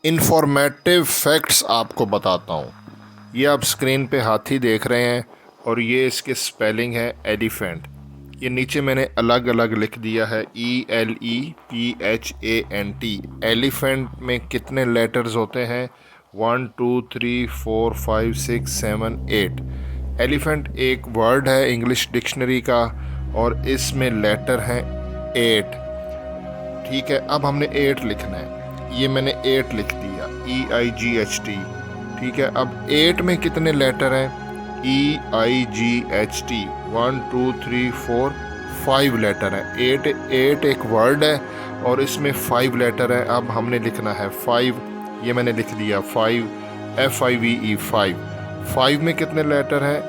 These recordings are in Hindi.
इंफॉर्मेटिव फैक्ट्स आपको बताता हूँ। ये आप स्क्रीन पे हाथी देख रहे हैं और ये इसके स्पेलिंग है एलिफेंट। ये नीचे मैंने अलग अलग लिख दिया है ELEPHANT। एलिफेंट में कितने लेटर्स होते हैं? 1 2 3 4 5 6 7 8। एलिफेंट एक वर्ड है इंग्लिश डिक्शनरी का और इसमें लेटर हैं 8। ठीक है, अब हमने 8 लिखना है। ये मैंने 8 लिख दिया EIGHT। ठीक है, अब 8 में कितने लेटर हैं? EIGHT 1 2 3 4 5 लेटर हैं। 8 एक वर्ड है और इसमें 5 लेटर हैं। अब हमने लिखना है 5। ये मैंने लिख दिया 5 FIVE 5। 5 में कितने लेटर हैं?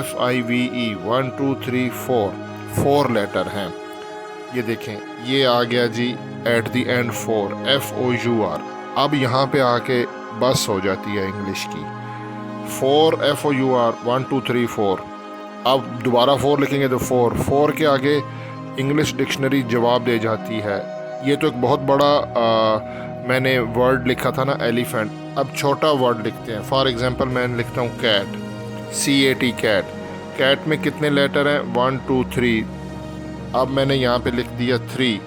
FIVE 1 2 3 4 लेटर हैं। ये देखें, ये आ गया जी एट द एंड 4 FOUR। अब यहाँ पे आके बस हो जाती है इंग्लिश की। 4 FOUR 1 2 3 4। अब दोबारा 4 लिखेंगे तो 4 के आगे इंग्लिश डिक्शनरी जवाब दे जाती है। ये तो एक बहुत बड़ा मैंने वर्ड लिखा था ना एलिफेंट। अब छोटा वर्ड लिखते हैं। फॉर एग्जांपल मैं लिखता हूँ कैट, CAT कैट। कैट में कितने लेटर हैं? 1 2 3। अब मैंने यहाँ पे लिख दिया 3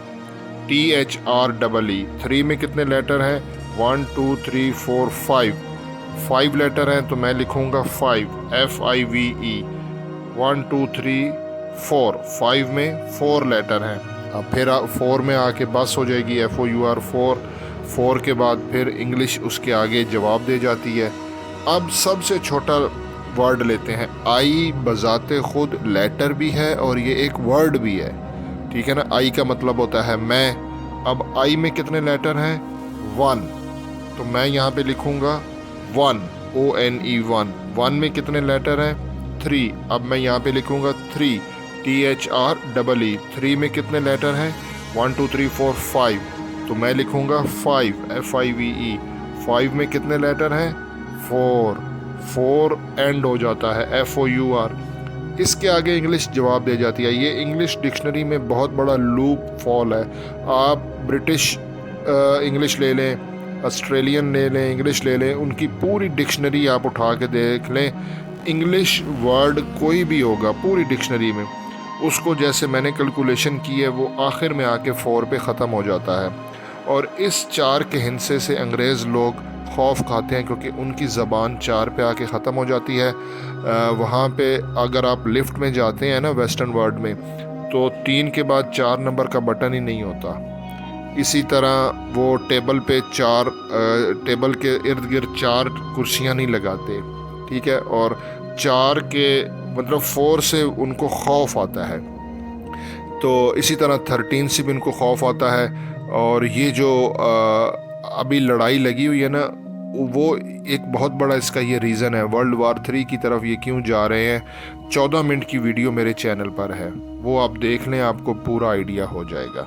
THREE। 3 में कितने लेटर हैं? 1 2 3 4 5 लेटर हैं तो मैं लिखूँगा 5 FIVE 1 2 3 4। 5 में 4 लेटर हैं। अब फिर 4 में आके बस हो जाएगी FOUR 4 के बाद फिर इंग्लिश उसके आगे जवाब दे जाती है। अब सबसे छोटा वर्ड लेते हैं। आई बजाते खुद लेटर भी है और ये एक वर्ड भी है। ठीक है ना, आई का मतलब होता है मैं। अब आई में कितने लेटर हैं? 1, तो मैं यहाँ पे लिखूँगा 1 ONE 1। 1 में कितने लेटर हैं? 3। अब मैं यहाँ पे लिखूँगा 3 THREE। 3 में कितने लेटर हैं? 1 2 3 4 5, तो मैं लिखूँगा 5 FIVE। 5 में कितने लेटर हैं? 4 एंड हो जाता है FOUR। इसके आगे इंग्लिश जवाब दे जाती है। ये इंग्लिश डिक्शनरी में बहुत बड़ा लूप फॉल है। आप ब्रिटिश इंग्लिश ले लें, ऑस्ट्रेलियन ले लें, इंग्लिश ले लें, उनकी पूरी डिक्शनरी आप उठा के देख लें। इंग्लिश वर्ड कोई भी होगा पूरी डिक्शनरी में, उसको जैसे मैंने कैलकुलेशन की है वो आखिर में आके 4 पे ख़त्म हो जाता है। और इस 4 के हिंसे से अंग्रेज़ लोग खौफ खाते हैं क्योंकि उनकी ज़बान 4 पे आके ख़त्म हो जाती है। वहाँ पे अगर आप लिफ्ट में जाते हैं ना वेस्टर्न वर्ल्ड में, तो 3 के बाद 4 नंबर का बटन ही नहीं होता। इसी तरह वो टेबल पे टेबल के इर्द गिर्द 4 कुर्सियाँ नहीं लगाते। ठीक है, और 4 के मतलब 4 से उनको खौफ आता है। तो इसी तरह 13 से भी उनको खौफ आता है। और ये जो अभी लड़ाई लगी हुई है ना, वो एक बहुत बड़ा इसका ये रीज़न है। World War 3 की तरफ ये क्यों जा रहे हैं? 14 मिनट की वीडियो मेरे चैनल पर है, वो आप देख लें, आपको पूरा आइडिया हो जाएगा।